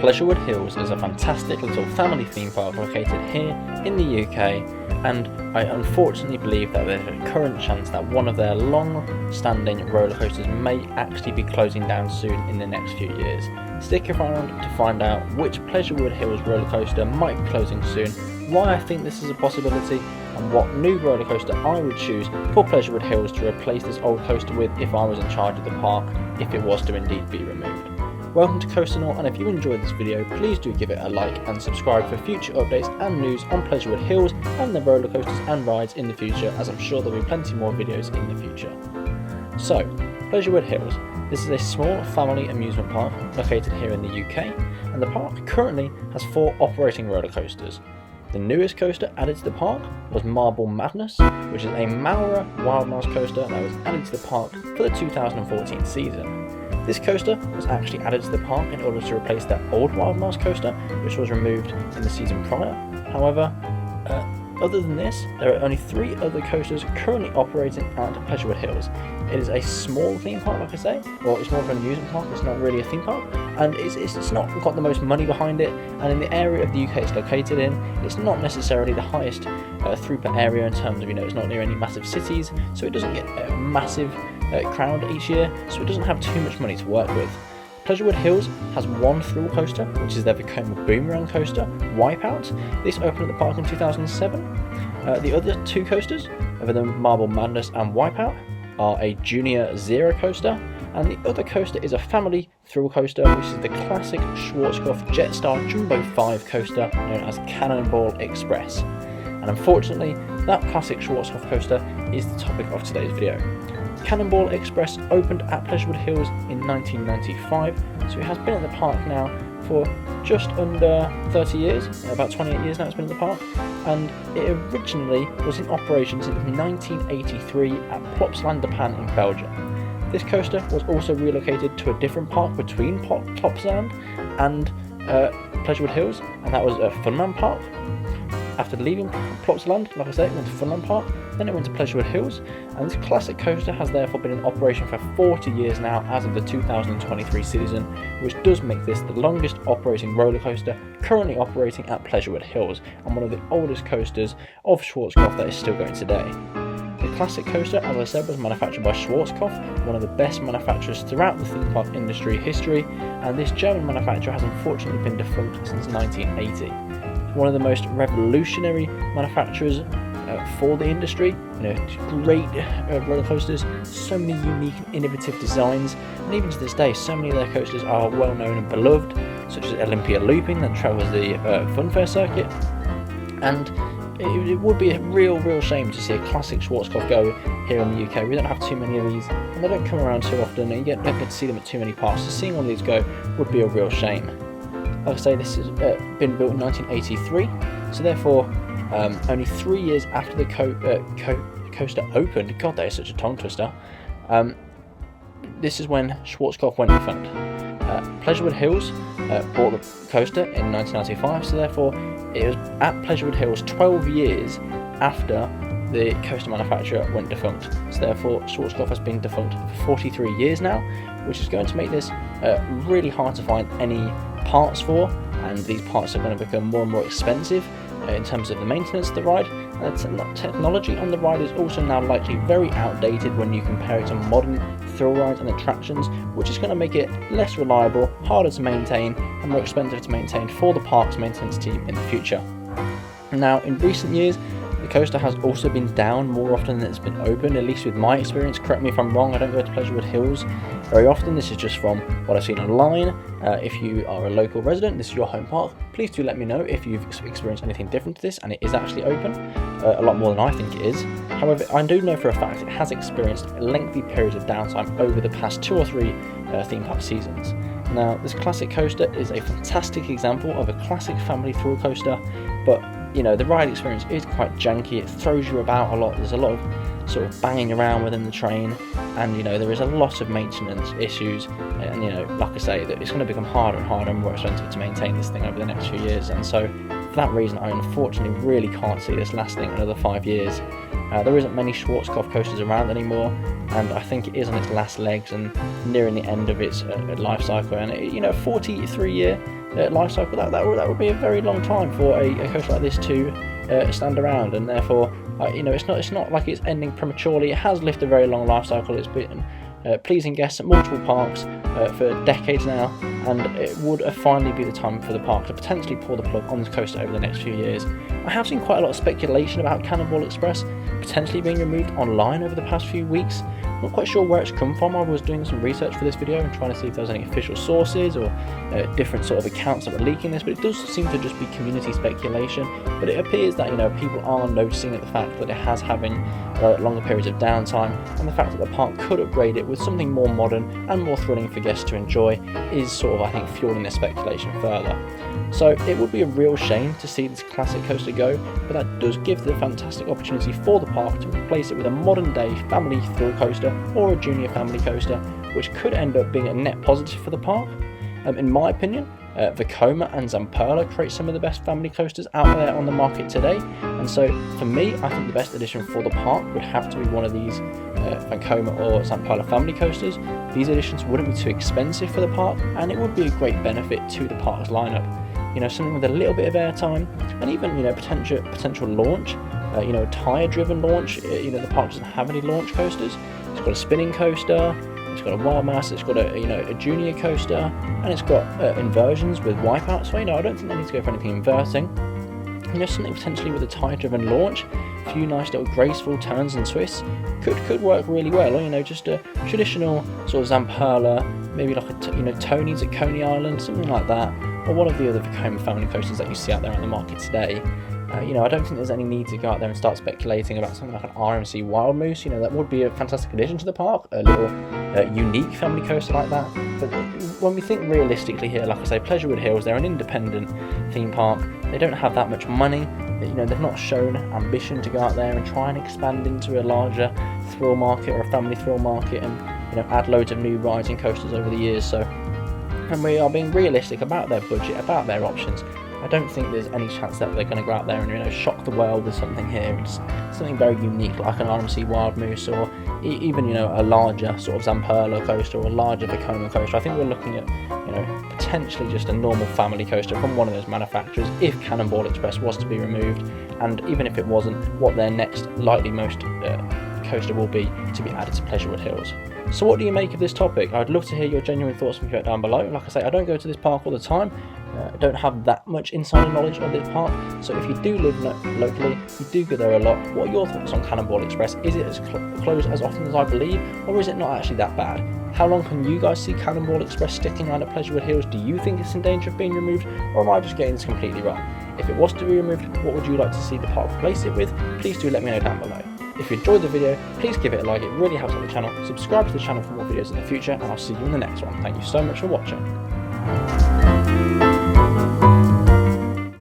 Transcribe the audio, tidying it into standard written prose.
Pleasurewood Hills is a fantastic little family theme park located here in the UK, and I unfortunately believe that there's a current chance that one of their long-standing roller coasters may actually be closing down soon in the next few years. Stick around to find out which Pleasurewood Hills roller coaster might be closing soon, why I think this is a possibility, and what new roller coaster I would choose for Pleasurewood Hills to replace this old coaster with if I was in charge of the park, if it was to indeed be removed. Welcome to Coasternaut, and if you enjoyed this video, please do give it a like and subscribe for future updates and news on Pleasurewood Hills and the roller coasters and rides in the future, as I'm sure there'll be plenty more videos in the future. So, Pleasurewood Hills. This is a small family amusement park located here in the UK, and the park currently has 4 operating roller coasters. The newest coaster added to the park was Marble Madness, which is a Maurer Wild Mouse coaster that was added to the park for the 2014 season. This coaster was actually added to the park in order to replace the old Wild Mouse coaster, which was removed in the season prior. However, other than this, there are only 3 other coasters currently operating at Pleasurewood Hills. It is a small theme park, like I say. Well, it's more of an amusement park, it's not really a theme park, and it's not got the most money behind it, and in the area of the UK it's located in, it's not necessarily the highest throughput area in terms of, it's not near any massive cities, so it doesn't get a massive crowd each year, so it doesn't have too much money to work with. Pleasurewood Hills has one thrill coaster, which is their Vekoma Boomerang coaster, Wipeout. This opened at the park in 2007. The other 2 coasters, other than Marble Madness and Wipeout, are a Junior Zero coaster, and the other coaster is a family thrill coaster, which is the classic Schwarzkopf Jetstar Jumbo 5 coaster known as Cannonball Express. And unfortunately, that classic Schwarzkopf coaster is the topic of today's video. Cannonball Express opened at Pleasurewood Hills in 1995, so it has been at the park now for just under 30 years, about 28 years now it's been at the park, and it originally was in operation since 1983 at Plopsaland de Pan in Belgium. This coaster was also relocated to a different park between Plopsaland and Pleasurewood Hills, and that was Funland Park. After leaving Plopsaland, like I said, it went to Funland Park, then it went to Pleasurewood Hills, and this classic coaster has therefore been in operation for 40 years now as of the 2023 season, which does make this the longest operating roller coaster currently operating at Pleasurewood Hills, and one of the oldest coasters of Schwarzkopf that is still going today. The classic coaster, as I said, was manufactured by Schwarzkopf, one of the best manufacturers throughout the theme park industry history, and this German manufacturer has unfortunately been defunct since 1980. One of the most revolutionary manufacturers for the industry, great roller coasters, so many unique and innovative designs, and even to this day so many of their coasters are well known and beloved, such as Olympia Looping that travels the Funfair circuit, and it would be a real shame to see a classic Schwarzkopf go here in the UK. We don't have too many of these, and they don't come around too often, and you don't get to see them at too many parks, so seeing one of these go would be a real shame. Like I say, this has been built in 1983, so therefore only 3 years after the coaster opened. God, that is such a tongue twister. This is when Schwarzkopf went defunct. Pleasurewood Hills bought the coaster in 1995, so therefore it was at Pleasurewood Hills 12 years after the coaster manufacturer went defunct. So therefore Schwarzkopf has been defunct for 43 years now, which is going to make this really hard to find any parts for, and these parts are going to become more and more expensive in terms of the maintenance of the ride. Technology on the ride is also now likely very outdated when you compare it to modern thrill rides and attractions, which is going to make it less reliable, harder to maintain, and more expensive to maintain for the park's maintenance team in the future. Now, in recent years, the coaster has also been down more often than it's been open, at least with my experience. Correct me if I'm wrong, I don't go to Pleasurewood Hills very often. This is just from what I've seen online. If you are a local resident, this is your home park, please do let me know if you've experienced anything different to this and it is actually open. A lot more than I think it is. However, I do know for a fact it has experienced lengthy periods of downtime over the past 2 or 3 theme park seasons. Now, this classic coaster is a fantastic example of a classic family thrill coaster, but the ride experience is quite janky. It throws you about a lot. There's a lot of sort of banging around within the train, and there is a lot of maintenance issues, and like I say, that it's going to become harder and harder and more expensive to maintain this thing over the next few years. And so For that reason, I unfortunately really can't see this lasting another 5 years. There isn't many Schwarzkopf coasters around anymore, and I think it is on its last legs and nearing the end of its life cycle. And a 43-year life cycle, that would be a very long time for a coaster like this to stand around, and therefore it's not like it's ending prematurely. It has lived a very long life cycle. It's been pleasing guests at multiple parks for decades now, and it would finally be the time for the park to potentially pull the plug on the coaster over the next few years. I have seen quite a lot of speculation about Cannonball Express potentially being removed online over the past few weeks. I'm not quite sure where it's come from. I was doing some research for this video and trying to see if there was any official sources or different sort of accounts that were leaking this, but it does seem to just be community speculation. But it appears that people are noticing the fact that it has having longer periods of downtime, and the fact that the park could upgrade it with something more modern and more thrilling for guests to enjoy is sort of, I think, fueling their speculation further. So it would be a real shame to see this classic coaster go, but that does give the fantastic opportunity for the park to replace it with a modern day family thrill coaster or a junior family coaster, which could end up being a net positive for the park. In my opinion, Vekoma and Zamperla create some of the best family coasters out there on the market today, and so for me, I think the best addition for the park would have to be one of these Vekoma or Zamperla family coasters. These additions wouldn't be too expensive for the park, and it would be a great benefit to the park's lineup. Something with a little bit of airtime, and even potential launch. A tyre-driven launch. The park doesn't have any launch coasters. It's got a spinning coaster. It's got a wild mass. It's got a junior coaster, and it's got inversions with wipeout. So I don't think they need to go for anything inverting. Something potentially with a tyre-driven launch. A few nice little graceful turns and twists could work really well. Or just a traditional sort of Zamperla, maybe like a Tony's at Coney Island, something like that, or one of the other Vekoma family coasters that you see out there on the market today. I don't think there's any need to go out there and start speculating about something like an RMC Wild Moose. That would be a fantastic addition to the park, a little unique family coaster like that. But when we think realistically here, like I say, Pleasurewood Hills, they're an independent theme park. They don't have that much money. They've not shown ambition to go out there and try and expand into a larger thrill market or a family thrill market and add loads of new rides and coasters over the years. And we are being realistic about their budget, about their options. I don't think there's any chance that they're going to go out there and shock the world with something here. It's something very unique, like an RMC Wild Moose, or even a larger sort of Zamperla coaster or a larger Vekoma coaster. I think we're looking at potentially just a normal family coaster from one of those manufacturers if Cannonball Express was to be removed, and even if it wasn't, what their next likely most coaster will be to be added to Pleasurewood Hills. So what do you make of this topic? I'd love to hear your genuine thoughts from you down below. Like I say, I don't go to this park all the time. I don't have that much insider knowledge of this park, so if you do live locally, you do go there a lot, what are your thoughts on Cannonball Express? Is it as closed as often as I believe, or is it not actually that bad? How long can you guys see Cannonball Express sticking around at Pleasurewood Hills? Do you think it's in danger of being removed, or am I just getting this completely wrong? If it was to be removed, what would you like to see the park replace it with? Please do let me know down below. If you enjoyed the video, please give it a like, it really helps out the channel. Subscribe to the channel for more videos in the future, and I'll see you in the next one. Thank you so much for watching.